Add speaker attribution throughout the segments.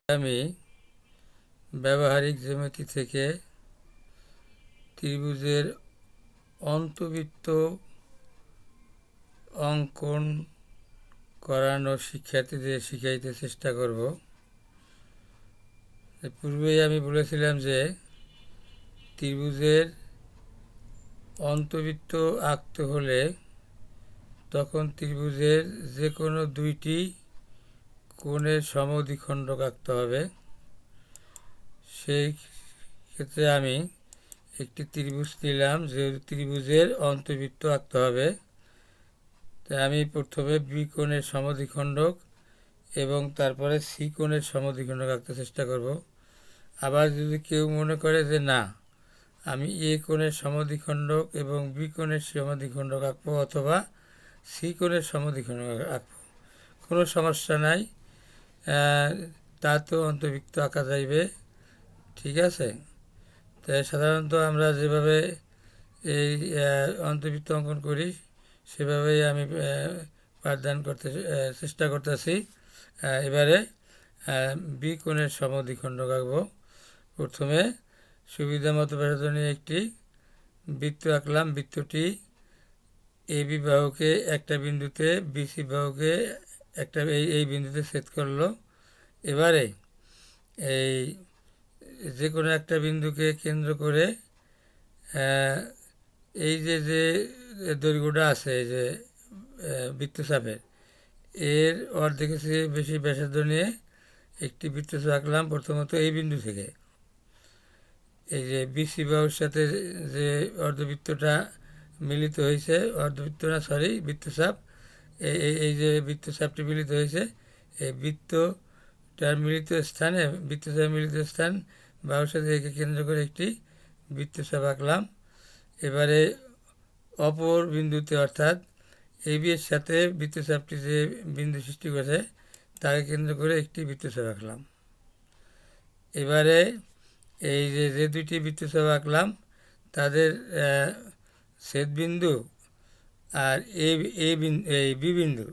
Speaker 1: আমি ব্যবহারিক জ্যামিতি থেকে ত্রিভুজের অন্তবৃত্ত অঙ্কন করানো শিক্ষার্থীদের শিখাইতে চেষ্টা করব। পূর্বেই আমি বলেছিলাম যে ত্রিভুজের অন্তবৃত্ত আঁকতে হলে তখন ত্রিভুজের যে কোনো দুইটি কোণের সমদ্বিখণ্ডক আঁকতে হবে। সেই ক্ষেত্রে আমি একটি ত্রিভুজ নিলাম, যে ত্রিভুজের অন্তবৃত্ত আঁকতে হবে। তাই আমি প্রথমে বি কোণের সমদ্বিখণ্ডক এবং তারপরে সি কোণের সমদ্বিখণ্ডক আঁকতে চেষ্টা করব। আবার যদি কেউ মনে করে যে না, আমি এ কোণের সমদ্বিখণ্ডক এবং বি কোণের সমদ্বিখণ্ডক আঁকবো অথবা সি কোণের সমদ্বিখণ্ডক আঁকবো, কোনো সমস্যা নাই, তাতেও অন্তর্বৃত্ত আঁকা যাইবে। ঠিক আছে। তাই সাধারণত আমরা যেভাবে এই অন্তর্বৃত্ত অঙ্কন করি সেভাবেই আমি পাঠদান করতে চেষ্টা করতেছি। এবারে বি কোণের সমদ্বিখণ্ডক আঁকবো। প্রথমে সুবিধা মতো ব্যাসার্ধ নিয়ে একটি বৃত্ত আঁকলাম। বৃত্তটি এ বি বাহুকে একটা বিন্দুতে, বিসি বাহুকে একটা এই বিন্দুতে ছেদ করলো। এবারে এই যে কোনো একটা বিন্দুকে কেন্দ্র করে এই যে দৈর্ঘ্যটা আছে, এই যে বৃত্তচাপের এর অর্ধেকের চেয়ে বেশি ব্যাসার্ধ নিয়ে একটি বৃত্তচাপ আঁকলাম। প্রথমত এই বিন্দু থেকে এই যে বিসি বাহুর সাথে যে অর্ধবৃত্তটা মিলিত হয়েছে, বৃত্তচাপ, এই যে বৃত্তচাপটি মিলিত হয়েছে, এই বৃত্তটার মিলিত স্থানে, বৃত্তচাপের মিলিত স্থান বাহুর সাথে একে কেন্দ্র করে একটি বৃত্তচাপ আঁকলাম। এবারে অপর বিন্দুতে অর্থাৎ এই বি এর সাথে বৃত্তচাপটি যে বিন্দু সৃষ্টি করেছে তাকে কেন্দ্র করে একটি বৃত্তচাপ আঁকলাম। এবারে এই যে দুইটি বৃত্তচাপ আঁকলাম তাদের ছেদ বিন্দু আর এই বি বিন্দু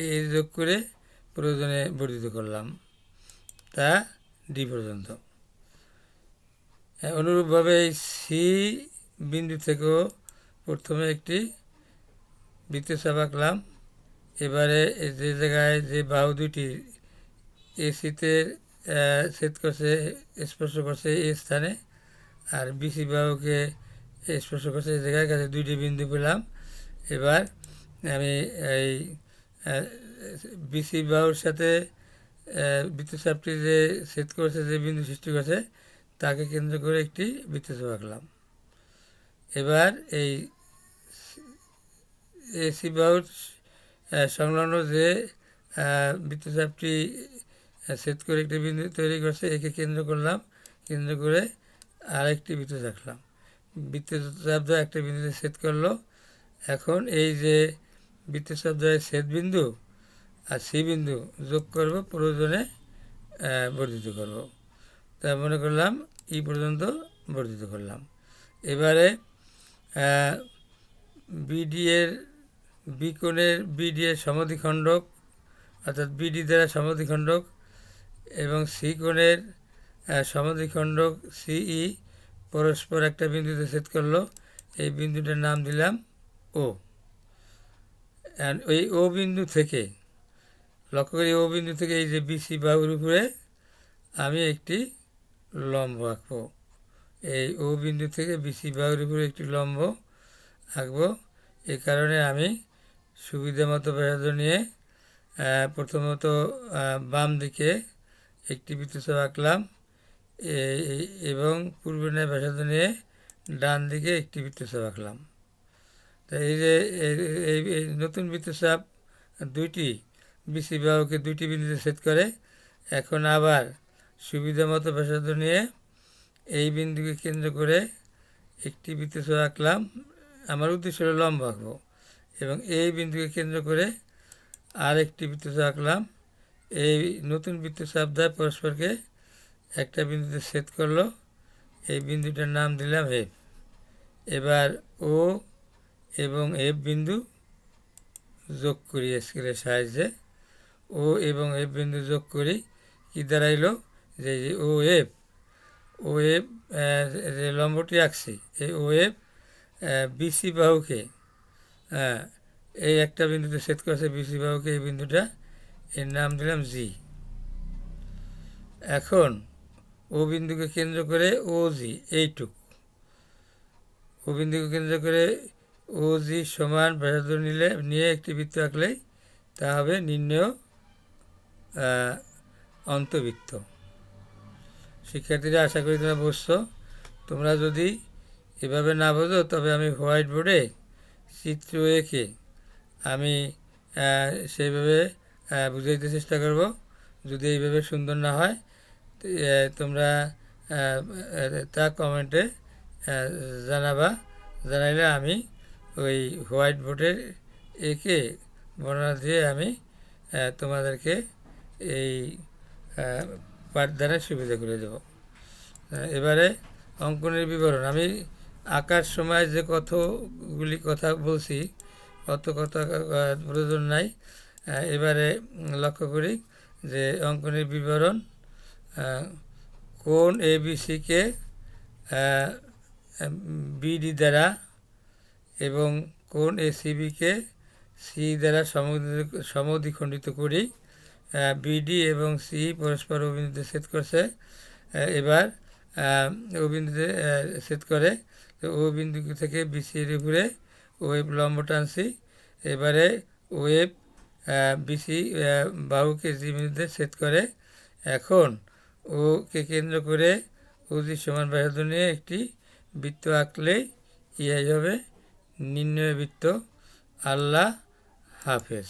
Speaker 1: এই যোগ করে প্রয়োজনে বর্ধিত করলাম, তা ডি পর্যন্ত। অনুরূপভাবে এই সি বিন্দু থেকেও প্রথমে একটি বৃত্তচাপ আঁকলাম। এবারে যে জায়গায় যে বাহু দুটি এসিতে ছেদ করছে, স্পর্শ করছে এই স্থানে, আর বিসি বাহুকে স্পর্শ করছে এই জায়গায়, কাছে দুইটি বিন্দু পেলাম। এবার আমি এই বিসি বাহুর সাথে বৃত্তচাপটি যে ছেদ করেছে, যে বিন্দু সৃষ্টি করেছে তাকে কেন্দ্র করে একটি বৃত্তচাপ আঁকলাম। এবার এই এসি বাহুর সংলগ্ন যে বৃত্তচাপটি ছেদ করে একটি বিন্দু তৈরি করছে একে কেন্দ্র করলাম, কেন্দ্র করে আরেকটি বৃত্তচাপ আঁকলাম। বৃত্তচাপ দ্বয় একটা বিন্দুতে ছেদ করলো। এখন এই যে বৃত্তচাপ দ্বয়ের ছেদ বিন্দু আর সি বিন্দু যোগ করব, প্রয়োজনে বর্ধিত করব। তা মনে করলাম ই পর্যন্ত বর্ধিত করলাম। এবারে বি কোণের বিডি এর সমদ্বিখণ্ডক অর্থাৎ বিডি দ্বারা সমদ্বিখণ্ডক এবং সি কোণের সমদ্বিখণ্ডক সিই পরস্পর একটা বিন্দুতে ছেদ করলো। এই বিন্দুটার নাম দিলাম ও। ওই ও বিন্দু থেকে, লক্ষ্য করি, ও বিন্দু থেকে এই যে বিসি বাহুর উপরে আমি একটি লম্ব আঁকবো। এই ও বিন্দু থেকে বিসি বাহুর উপরে একটি লম্ব আঁকবো। এই কারণে আমি সুবিধা মতো ব্যাসার্ধ নিয়ে প্রথমত বাম দিকে একটি বৃত্তচাপ আঁকলাম এবং পূর্বে নেয় ব্যাসার্ধ নিয়ে ডান দিকে একটি বৃত্তচাপ আঁকলাম। তাই এই যে এই নতুন বৃত্তচাপ দুইটি বিসি বাহুকে দুইটি বিন্দুতে ছেদ করে। এখন আবার সুবিধা মতো ব্যাসার্ধ নিয়ে এই বিন্দুকে কেন্দ্র করে একটি বৃত্তচাপ আঁকলাম। আমার উদ্দেশ্য হলো লম্ব আঁকবো এবং এই বিন্দুকে কেন্দ্র করে আরেকটি বৃত্তচাপ আঁকলাম। এই নতুন বৃত্তচাপ দ্বয় পরস্পরকে একটা বিন্দুতে ছেদ করলো। এই বিন্দুটার নাম দিলাম এফ। এবার ও এবং এফ বিন্দু যোগ করি স্কেলের সাহায্যে। ও এবং এফ বিন্দু যোগ করি, কী দাঁড়াইলো যে ও এফ, ও এফ যে লম্বটি আঁকছি এই ও এফ বিসি বাহুকে এই একটা বিন্দুতে ছেদ করেছে, বিসি বাহুকে এই বিন্দুটা, এর নাম দিলাম জি। এখন ও বিন্দুকে কেন্দ্র করে ও জি, এইটুক ও বিন্দুকে কেন্দ্র করে ও জি সমান ব্যাসার্ধ নিয়ে একটি বৃত্ত আঁকলেই তা হবে নির্ণেয় অন্তবৃত্ত। শিক্ষার্থীরা, আশা করি তোমরা বুঝছো। তোমরা যদি এভাবে না বোঝো তবে আমি হোয়াইট বোর্ডে চিত্র এঁকে আমি সেইভাবে বুঝাইতে চেষ্টা করব। যদি এইভাবে সুন্দর না হয় তোমরা তা কমেন্টে জানাইলে আমি ওই হোয়াইট বোর্ডে এঁকে বর্ণনা দিয়ে আমি তোমাদেরকে এই পাঠদানের সুবিধা করে দেব। এবারে অঙ্কনের বিবরণ। আমি আঁকার সময় যে কতগুলি কথা বলছি অত কথা প্রয়োজন নাই। এবারে লক্ষ্য করি যে অঙ্কনের বিবরণ, কোণ এবিসিকে বিডি দ্বারা এবং কোণ এসিবিকে সি দ্বারা সমদ্বিখণ্ডিত করি। বিডি এবং সি পরস্পর ও বিন্দুতে ছেদ করছে। এবার ও বিন্দুতে ছেদ করে, তো ও বিন্দু থেকে বিসির উপরে ওয়েব লম্ব টানছি। এবারে ওয়েব বিসি বাহুকে জি বিন্দুতে ছেদ করে। এখন ওকে কেন্দ্র করে ওজি সমান ব্যাসার্ধ নিয়ে একটি বৃত্ত আঁকলেই ইহাই হবে নির্ণয় বৃত্ত। আল্লাহ হাফেজ।